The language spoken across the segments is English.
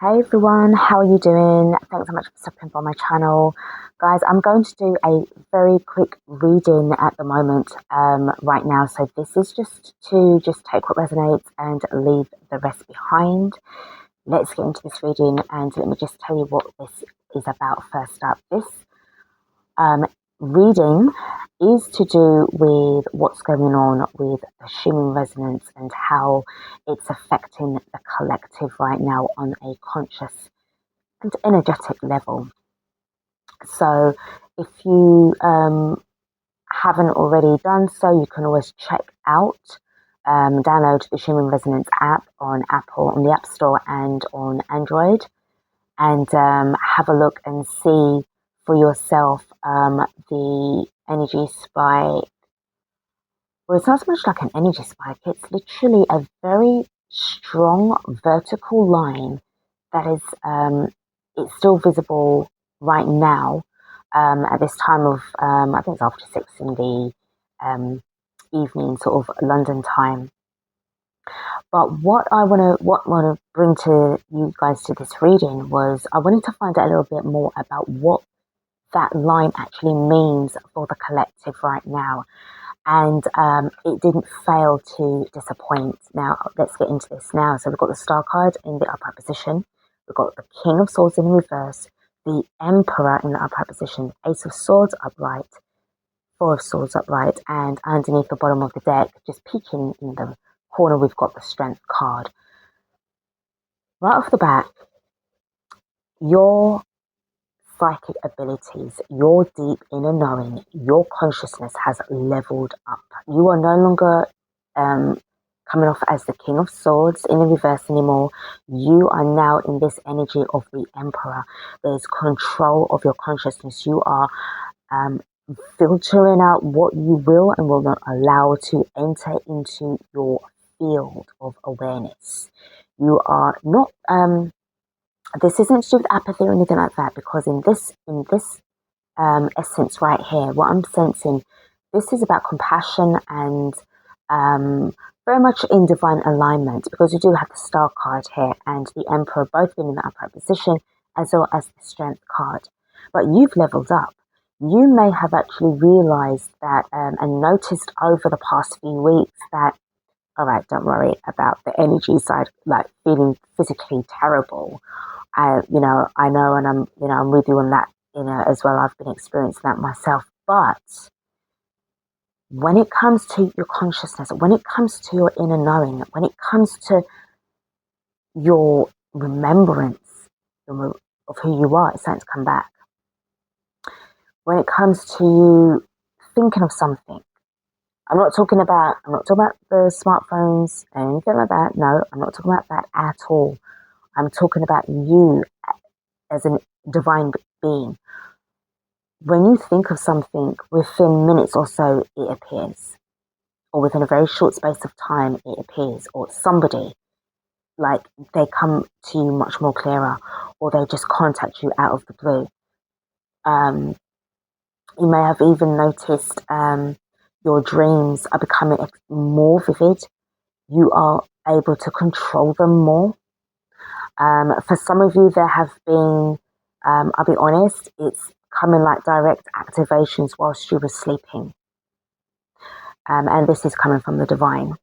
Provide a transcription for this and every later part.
Hey everyone, how are you doing? Thanks so much for stopping by my channel. Guys, I'm going to do a very quick reading at the moment right now. So this is just to take what resonates and leave the rest behind. Let's get into this reading and let me just tell you what this is about first up. This um, reading is to do with what's going on with the Schuman resonance and how it's affecting the collective right now on a conscious and energetic level. So if you haven't already done so, you can always check out, download the Schuman Resonance app on Apple, on the App Store and on Android, and have a look and see for yourself the energy spike. Well, it's not so much like an energy spike, it's literally a very strong vertical line that is it's still visible right now at this time of I think it's after 6 in the evening, sort of London time. But what I want to bring to you guys to this reading was I wanted to find out a little bit more about what that line actually means for the collective right now. And it didn't fail to disappoint. Now, let's get into this now. So we've got the Star card in the upright position. We've got the King of Swords in reverse, the Emperor in the upright position, Ace of Swords upright, Four of Swords upright, and underneath the bottom of the deck, just peeking in the corner, we've got the Strength card. Right off the bat, your psychic abilities, your deep inner knowing, your consciousness has leveled up. You are no longer coming off as the King of Swords in the reverse anymore. You are now in this energy of the Emperor. There's control of your consciousness. You are filtering out what you will and will not allow to enter into your field of awareness. You are not this isn't to do with apathy or anything like that, because in this essence right here, what I'm sensing, this is about compassion and very much in divine alignment, because you do have the Star card here and the Emperor both being in the upright position, as well as the Strength card. But you've leveled up. You may have actually realized that and noticed over the past few weeks that, all right, don't worry about the energy side, like feeling physically terrible. I know, and I'm with you on that, as well. I've been experiencing that myself. But when it comes to your consciousness, when it comes to your inner knowing, when it comes to your remembrance of who you are, it's starting to come back. When it comes to you thinking of something, I'm not talking about the smartphones and anything like that. No, I'm not talking about that at all. I'm talking about you as a divine being. When you think of something, within minutes or so, it appears. Or within a very short space of time, it appears. Or somebody, like, they come to you much more clearer. Or they just contact you out of the blue. You may have even noticed your dreams are becoming more vivid. You are able to control them more. For some of you, there have been, I'll be honest, it's coming like direct activations whilst you were sleeping. And this is coming from the divine,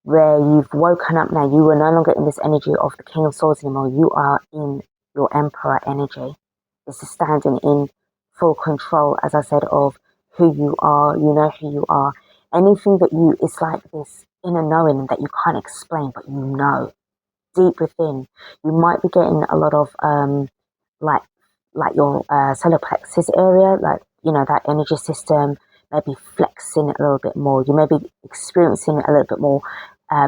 where you've woken up now. You are no longer in this energy of the King of Swords anymore. You are in your Emperor energy. This is standing in full control, as I said, of who you are. You know who you are. Anything that it's like this inner knowing that you can't explain, but you know deep within. You might be getting a lot of like your solar plexus area, like, that energy system, maybe flexing a little bit more. You may be experiencing a little bit more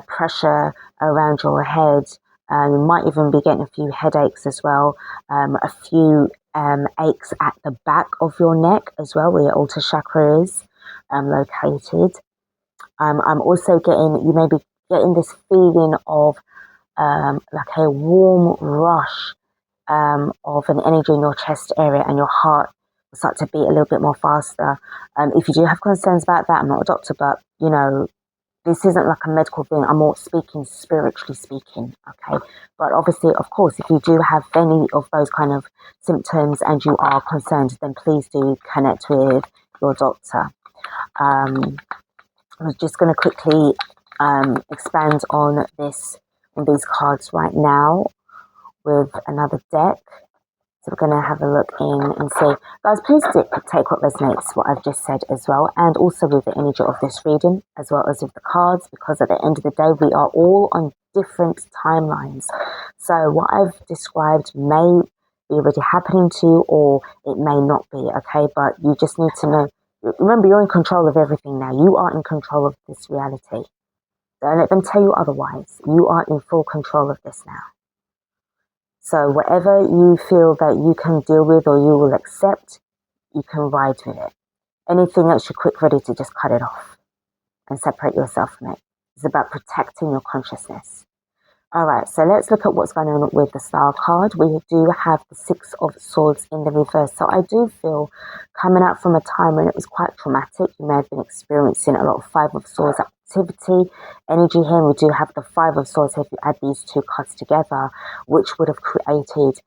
pressure around your head. You might even be getting a few headaches as well, a few aches at the back of your neck as well, where your Altar chakra is located. I'm also you may be getting this feeling of like a warm rush of an energy in your chest area, and your heart will start to beat a little bit more faster. If you do have concerns about that, I'm not a doctor, but this isn't like a medical thing. I'm more speaking spiritually speaking, okay? But obviously, of course, if you do have any of those kind of symptoms and you are concerned, then please do connect with your doctor. I was just going to quickly expand on these cards right now with another deck. So we're going to have a look in and see. Guys, please take what resonates, what I've just said as well, and also with the energy of this reading, as well as with the cards, because at the end of the day, we are all on different timelines. So what I've described may be already happening to you, or it may not be, okay? But you just need to know. Remember, you're in control of everything now. You are in control of this reality. Don't let them tell you otherwise. You are in full control of this now. So whatever you feel that you can deal with or you will accept, you can ride with it. Anything else, you're quick ready to just cut it off and separate yourself from it. It's about protecting your consciousness. All right, so let's look at what's going on with the Star card. We do have the Six of Swords in the reverse. So I do feel coming out from a time when it was quite traumatic. You may have been experiencing a lot of Five of Swords activity, energy here. And we do have the Five of Swords if you add these two cards together, which would have created,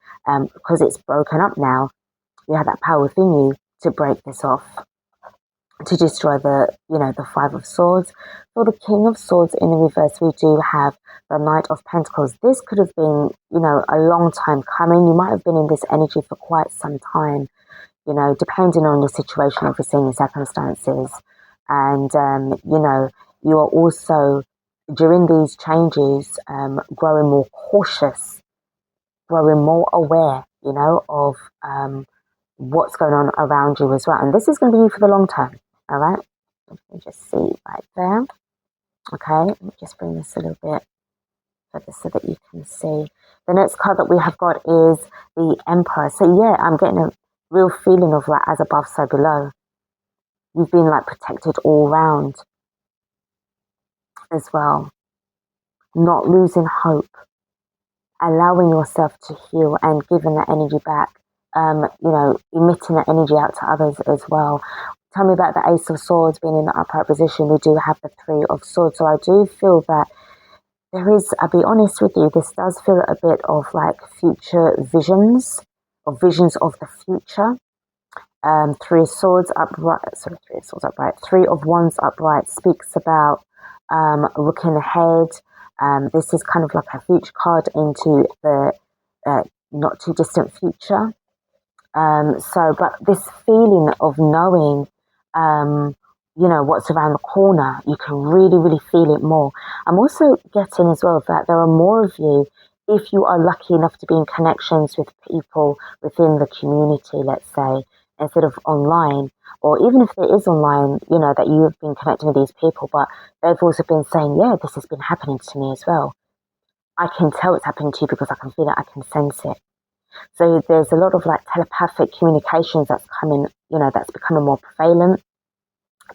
because it's broken up now, you have that power within you to break this off, to destroy the Five of Swords. For the King of Swords in the reverse, we do have the Knight of Pentacles. This could have been, a long time coming. You might have been in this energy for quite some time, depending on the situation, obviously, and the circumstances. And, you are also, during these changes, growing more cautious, growing more aware, of what's going on around you as well. And this is going to be you for the long term. All right, you can just see right there. Okay, let me just bring this a little bit further so that you can see. The next card that we have got is the Emperor. So yeah, I'm getting a real feeling of like as above, so below. You've been like protected all round as well. Not losing hope, allowing yourself to heal and giving that energy back. Emitting that energy out to others as well. Tell me about the Ace of Swords being in the upright position. We do have the Three of Swords. So I do feel that there is, I'll be honest with you, this does feel a bit of like future visions, or visions of the future. Three of Swords upright, Three of Wands upright speaks about looking ahead. This is kind of like a future card into the not too distant future. But this feeling of knowing, what's around the corner, you can really, really feel it more. I'm also getting as well that there are more of you if you are lucky enough to be in connections with people within the community, let's say, instead of online, or even if it is online, that you have been connecting with these people, but they've also been saying, yeah, this has been happening to me as well. I can tell it's happening to you because I can feel it, I can sense it. So there's a lot of like telepathic communications that's coming, that's becoming more prevalent,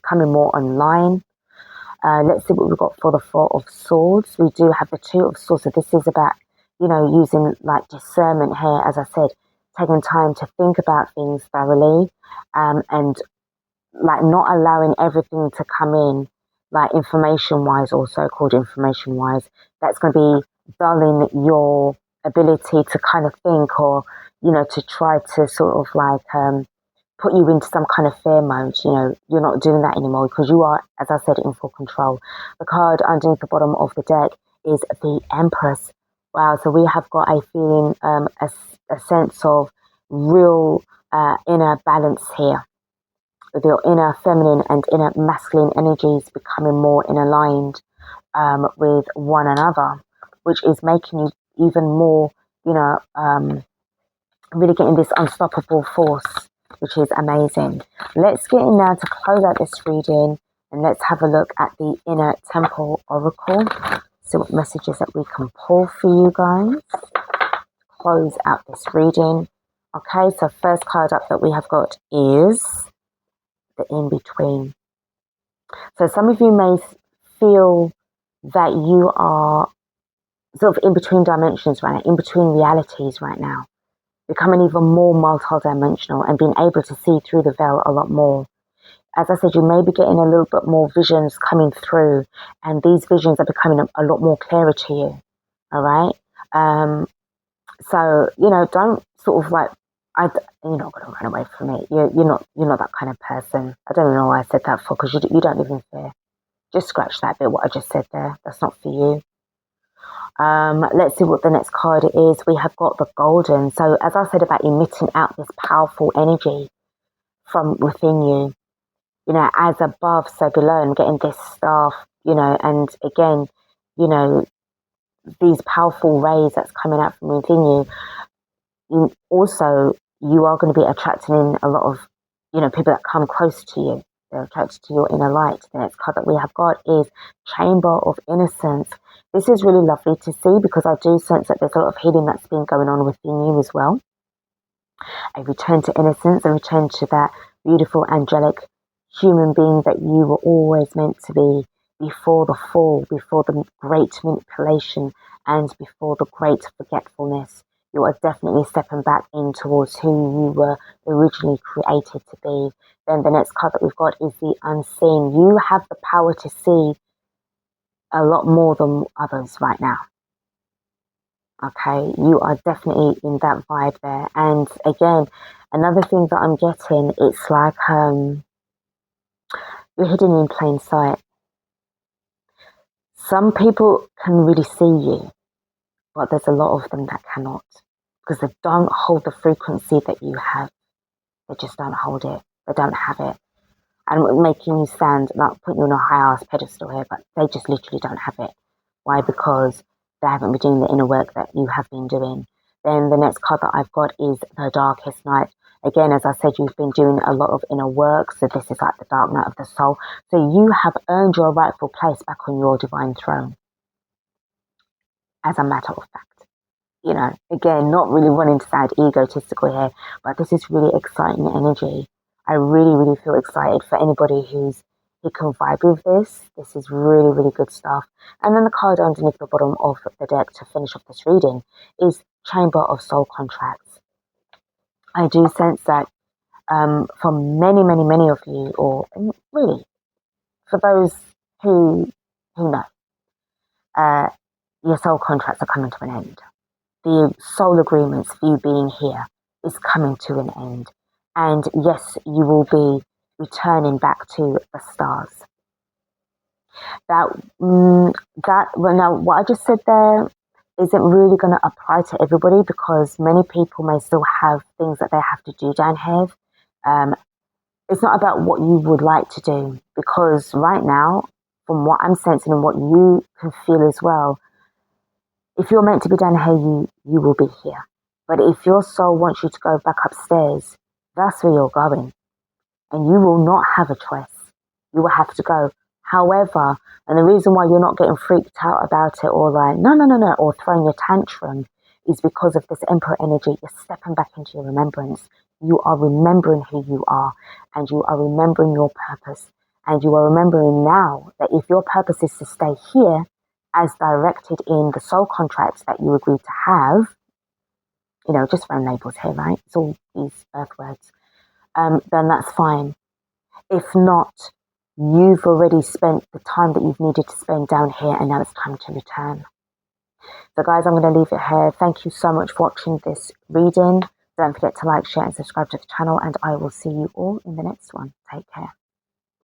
coming more online. Let's see what we've got for the Four of Swords. We do have the Two of Swords. So this is about, using like discernment here, as I said, taking time to think about things thoroughly, and like not allowing everything to come in, like information-wise or so-called information-wise, that's going to be dulling your ability to kind of think, or to try to sort of like put you into some kind of fear mode. You're not doing that anymore because you are, as I said, in full control. The card underneath the bottom of the deck is the Empress. Wow, so we have got a feeling, a sense of real inner balance here, with your inner feminine and inner masculine energies becoming more in aligned with one another, which is making you even more, really getting this unstoppable force, which is amazing. Let's get in now to close out this reading, and let's have a look at the Inner Temple Oracle. See what messages that we can pull for you guys. Close out this reading. Okay, so first card up that we have got is the In-Between. So some of you may feel that you are sort of in between dimensions right now, in between realities right now, becoming even more multi-dimensional and being able to see through the veil a lot more. as I said, you may be getting a little bit more visions coming through, and these visions are becoming a lot more clearer to you. All right. So don't sort of like, you're not going to run away from it. You're not that kind of person. I don't even know why I said that for, because you don't live in fear. Just scratch that bit, what I just said there. That's not for you. Let's see what the next card is. We have got the Golden. So as I said about emitting out this powerful energy from within you, as above, so below, and getting this staff, and again, these powerful rays that's coming out from within you. Also, you are going to be attracting in a lot of, people that come close to you. They're attracted to your inner light. The next card that we have got is Chamber of Innocence. This is really lovely to see, because I do sense that there's a lot of healing that's been going on within you as well. A return to innocence, a return to that beautiful, angelic human being that you were always meant to be before the fall, before the great manipulation, and before the great forgetfulness. You are definitely stepping back in towards who you were originally created to be. Then the next card that we've got is the Unseen. You have the power to see a lot more than others right now. Okay, you are definitely in that vibe there. And again, another thing that I'm getting, it's like you're hidden in plain sight. Some people can really see you, but there's a lot of them that cannot, because they don't hold the frequency that you have. They just don't hold it. They don't have it. And making you stand, not putting you on a high ass pedestal here, but they just literally don't have it. Why? Because they haven't been doing the inner work that you have been doing. Then the next card that I've got is the Darkest Night. Again, as I said, you've been doing a lot of inner work. So this is like the dark night of the soul. So you have earned your rightful place back on your divine throne. As a matter of fact. Again, not really wanting to sound egotistical here, but this is really exciting energy. I really, really feel excited for anybody who can vibe with this. This is really, really good stuff. And then the card underneath the bottom of the deck to finish off this reading is Chamber of Soul Contracts. I do sense that for many, many, many of you, or really for those who know, your soul contracts are coming to an end. The soul agreements for you being here is coming to an end. And yes, you will be returning back to the stars. Well, now what I just said there isn't really going to apply to everybody, because many people may still have things that they have to do down here. It's not about what you would like to do, because right now, from what I'm sensing and what you can feel as well, if you're meant to be down here, you will be here. But if your soul wants you to go back upstairs, that's where you're going. And you will not have a choice. You will have to go. However, and the reason why you're not getting freaked out about it, or like, no, or throwing your tantrum, is because of this Emperor energy. You're stepping back into your remembrance. You are remembering who you are, and you are remembering your purpose. And you are remembering now that if your purpose is to stay here, as directed in the soul contracts that you agreed to have, just run labels here, right? It's all these earth words. Then that's fine. If not, you've already spent the time that you've needed to spend down here, and now it's time to return. So guys, I'm going to leave it here. Thank you so much for watching this reading. Don't forget to like, share, and subscribe to the channel, and I will see you all in the next one. Take care.